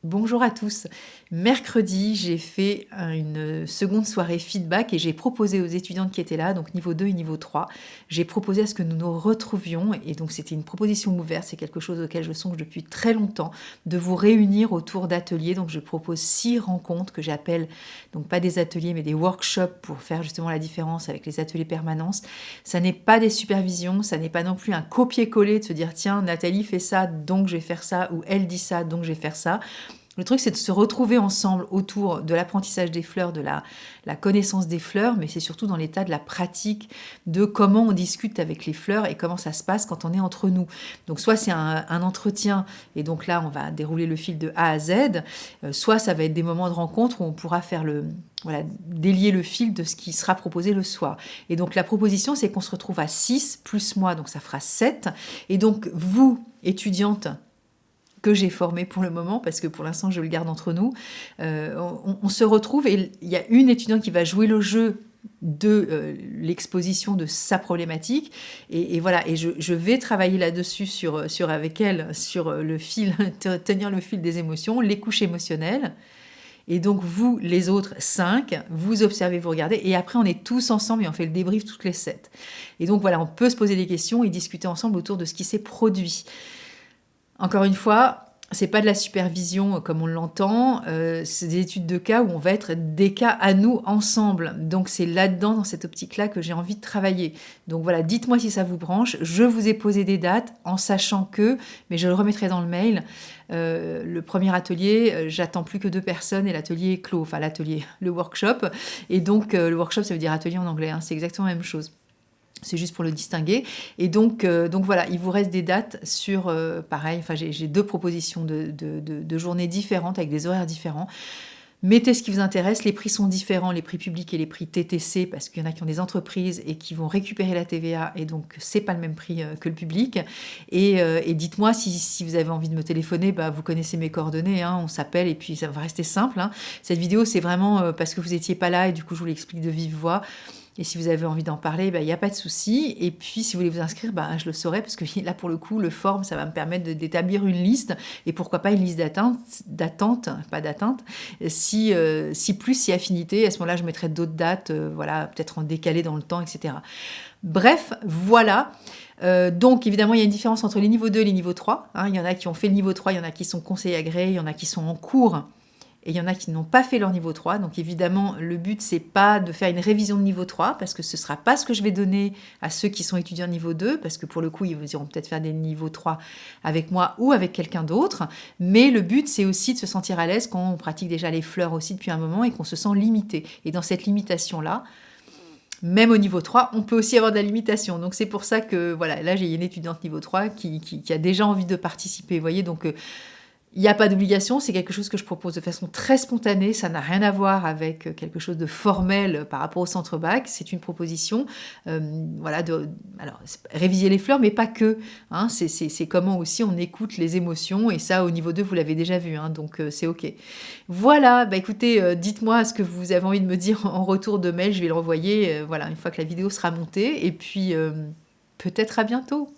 Bonjour à tous. Mercredi, j'ai fait une seconde soirée feedback et j'ai proposé aux étudiantes qui étaient là, donc niveau 2 et niveau 3, j'ai proposé à ce que nous nous retrouvions et donc c'était une proposition ouverte, c'est quelque chose auquel je songe depuis très longtemps, de vous réunir autour d'ateliers. Donc je propose 6 rencontres que j'appelle, donc pas des ateliers mais des workshops pour faire justement la différence avec les ateliers permanence. Ça n'est pas des supervisions, ça n'est pas non plus un copier-coller de se dire tiens Nathalie fait ça donc je vais faire ça ou elle dit ça donc je vais faire ça. Le truc, c'est de se retrouver ensemble autour de l'apprentissage des fleurs, de la connaissance des fleurs, mais c'est surtout dans l'état de la pratique de comment on discute avec les fleurs et comment ça se passe quand on est entre nous. Donc soit c'est un entretien, et donc là, on va dérouler le fil de A à Z, soit ça va être des moments de rencontre où on pourra faire délier le fil de ce qui sera proposé le soir. Et donc la proposition, c'est qu'on se retrouve à 6 plus moi, donc ça fera 7. Et donc vous, étudiantes, que j'ai formé pour le moment, parce que pour l'instant, je le garde entre nous. On se retrouve et il y a une étudiante qui va jouer le jeu de l'exposition de sa problématique. Et voilà, et je vais travailler là-dessus avec elle, sur le fil, tenir le fil des émotions, les couches émotionnelles. Et donc, vous, les autres 5, vous observez, vous regardez, et après, on est tous ensemble et on fait le débrief toutes les 7. Et donc, voilà, on peut se poser des questions et discuter ensemble autour de ce qui s'est produit. Encore une fois, c'est pas de la supervision comme on l'entend, c'est des études de cas où on va être des cas à nous ensemble. Donc c'est là-dedans, dans cette optique-là, que j'ai envie de travailler. Donc voilà, dites-moi si ça vous branche. Je vous ai posé des dates en sachant que, mais je le remettrai dans le mail, le premier atelier, j'attends plus que 2 personnes et l'atelier est clos, enfin l'atelier, le workshop. Et donc le workshop, ça veut dire atelier en anglais, hein, c'est exactement la même chose. C'est juste pour le distinguer. Et donc voilà, il vous reste des dates sur, pareil, enfin j'ai 2 propositions de journées différentes avec des horaires différents. Mettez ce qui vous intéresse, les prix sont différents, les prix publics et les prix TTC, parce qu'il y en a qui ont des entreprises et qui vont récupérer la TVA, et donc c'est pas le même prix que le public. Et dites-moi si vous avez envie de me téléphoner, bah, vous connaissez mes coordonnées, hein, on s'appelle et puis ça va rester simple. Hein. Cette vidéo, c'est vraiment parce que vous étiez pas là et du coup je vous l'explique de vive voix. Et si vous avez envie d'en parler, il n'y a pas de souci. Et puis, si vous voulez vous inscrire, je le saurai, parce que là, pour le coup, le form, ça va me permettre d'établir une liste, et pourquoi pas une liste d'attente, pas d'atteinte, si plus, si affinité. À ce moment-là, je mettrai d'autres dates, voilà, peut-être en décalé dans le temps, etc. Bref, voilà. Donc, évidemment, il y a une différence entre les niveaux 2 et les niveaux 3. Hein. Il y en a qui ont fait le niveau 3, il y en a qui sont conseillers agréés, il y en a qui sont en cours. Et il y en a qui n'ont pas fait leur niveau 3. Donc évidemment, le but, c'est pas de faire une révision de niveau 3, parce que ce sera pas ce que je vais donner à ceux qui sont étudiants niveau 2, parce que pour le coup, ils iront peut-être faire des niveaux 3 avec moi ou avec quelqu'un d'autre. Mais le but, c'est aussi de se sentir à l'aise quand on pratique déjà les fleurs aussi depuis un moment et qu'on se sent limité. Et dans cette limitation-là, même au niveau 3, on peut aussi avoir de la limitation. Donc c'est pour ça que, voilà, là, j'ai une étudiante niveau 3 qui a déjà envie de participer. Vous voyez, donc il n'y a pas d'obligation, c'est quelque chose que je propose de façon très spontanée, ça n'a rien à voir avec quelque chose de formel par rapport au centre bac, c'est une proposition, alors réviser les fleurs, mais pas que, hein, c'est comment aussi on écoute les émotions, et ça au niveau 2, vous l'avez déjà vu, hein, donc c'est ok. Voilà, écoutez, dites-moi ce que vous avez envie de me dire en retour de mail, je vais le renvoyer, voilà, une fois que la vidéo sera montée, et puis peut-être à bientôt.